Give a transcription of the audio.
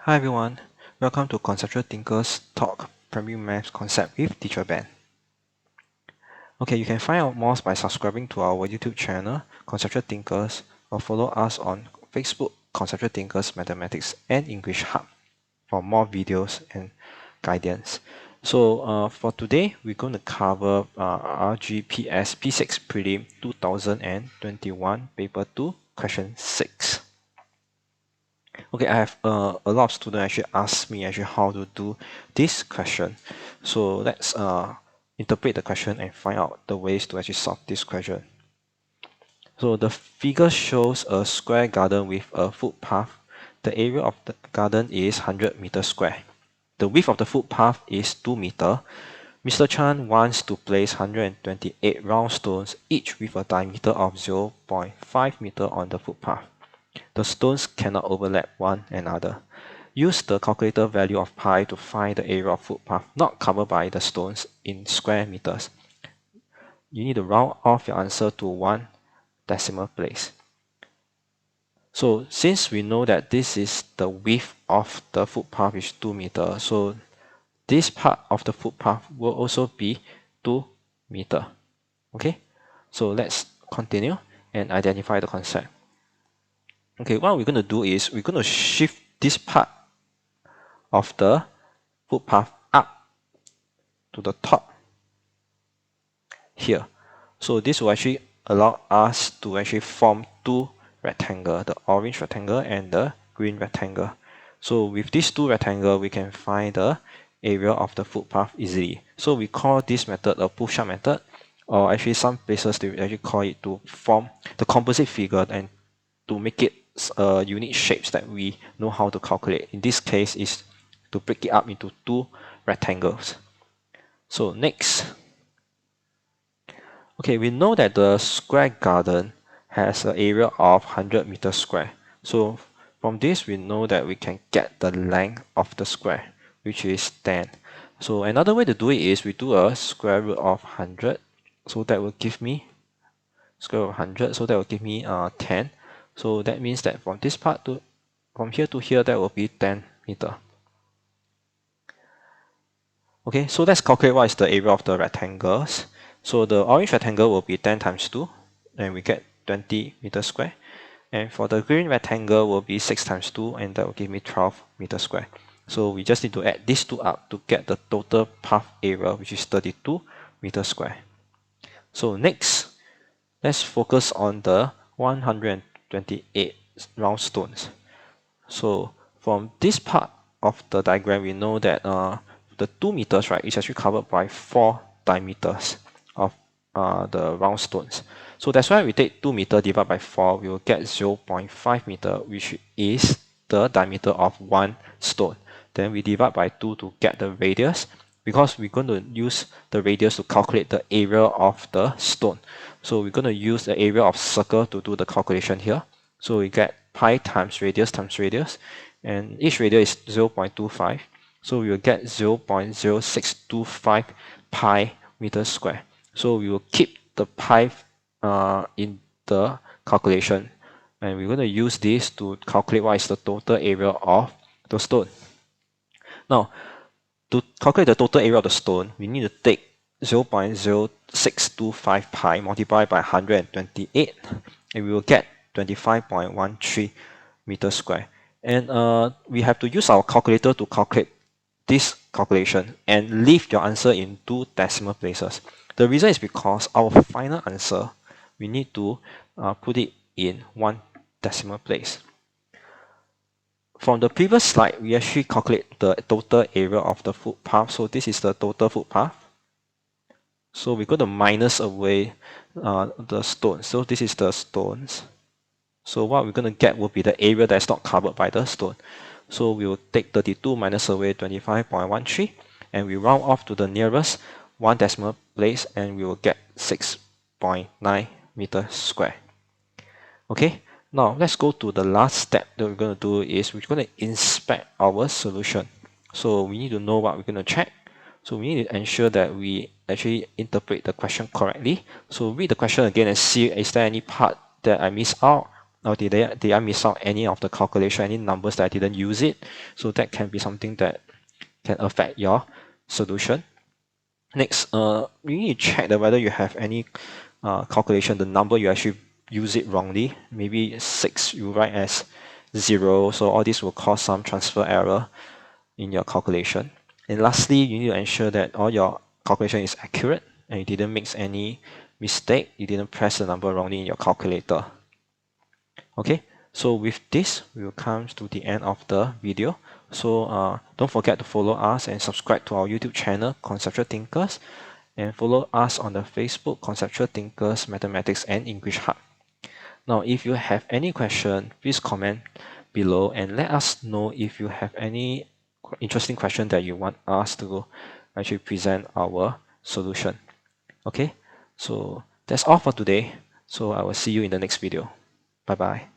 Hi everyone, welcome to Conceptual Thinkers Talk Primary Maths Concept with Teacher Ben. Okay, you can find out more by subscribing to our YouTube channel, Conceptual Thinkers, or follow us on Facebook, Conceptual Thinkers Mathematics and English Hub for more videos and guidance. So for today, we're going to cover RPGS P6 Prelim 2021 Paper 2, Question 6. Okay, I have a lot of students actually ask me how to do this question. So let's interpret the question and find out the ways to actually solve this question. So the figure shows a square garden with a footpath. The area of the garden is 100 meters square. The width of the footpath is 2 meters. Mr. Chan wants to place 128 round stones, each with a diameter of 0.5 meter on the footpath. The stones cannot overlap one another. Use the calculator value of pi to find the area of footpath not covered by the stones in square meters. You need to round off your answer to one decimal place. So since we know that this is the width of the footpath is 2 meters, so this part of the footpath will also be 2 meters. Okay, so let's continue and identify the concept. Okay, what we're going to do is we're going to shift this part of the footpath up to the top here. So this will actually allow us to actually form two rectangles, the orange rectangle and the green rectangle. So with these two rectangles, we can find the area of the footpath easily. So we call this method a push-up method, or actually some places they actually call it to form the composite figure and to make it unique shapes that we know how to calculate. In this case is to break it up into two rectangles. So next, okay, we know that the square garden has an area of 100 meters square. So from this, we know that we can get the length of the square, which is 10. So another way to do it is we do a square root of 100. So that will give me square root of 100. So that will give me 10. So that means that from this part to from here to here, that will be 10 meters. Okay, so let's calculate what is the area of the rectangles. So the orange rectangle will be 10 times 2, and we get 20 meters square. And for the green rectangle will be 6 times 2, and that will give me 12 meters square. So we just need to add these two up to get the total path area, which is 32 meters square. So next, let's focus on the 128 round stones. So from this part of the diagram, we know that the 2 meters, right, is actually covered by 4 diameters of the round stones. So that's why we take 2 meters divided by 4, we will get 0.5 meter, which is the diameter of one stone. Then we divide by 2 to get the radius, because we're going to use the radius to calculate the area of the stone. So we're going to use the area of circle to do the calculation here. So we get pi times radius, and each radius is 0.25. So we will get 0.0625 pi meters square. So we will keep the pi in the calculation, and we're going to use this to calculate what is the total area of the stone. Now, to calculate the total area of the stone, we need to take 0.0625 pi multiplied by 128, and we will get 25.13 meters square. And we have to use our calculator to calculate this calculation and leave your answer in 2 decimal places. The reason is because our final answer, we need to put it in 1 decimal place. From the previous slide, we actually calculate the total area of the footpath. So this is the total footpath. So we're going to minus away the stones. So this is the stones. So what we're going to get will be the area that's not covered by the stone. So we will take 32 minus away 25.13, and we round off to the nearest 1 decimal place, and we will get 6.9 meters square. Okay, now let's go to the last step that we're going to do is we're going to inspect our solution. So we need to know what we're going to check. So we need to ensure that we actually interpret the question correctly. So read the question again and see is there any part that I missed out, or did I miss out any of the calculation, any numbers that I didn't use it? So that can be something that can affect your solution. Next, you need to check that whether you have any calculation, the number you actually use it wrongly. Maybe 6 you write as 0, so all this will cause some transfer error in your calculation. And lastly, you need to ensure that all your calculation is accurate and you didn't make any mistake, you didn't press the number wrongly in your calculator. Okay, so with this, we will come to the end of the video. So don't forget to follow us and subscribe to our YouTube channel, Conceptual Thinkers, and follow us on the Facebook, Conceptual Thinkers, Mathematics and English Hub. Now, if you have any question, please comment below and let us know if you have any interesting question that you want us to actually present our solution. Okay, so that's all for today. So I will see you in the next video. Bye bye.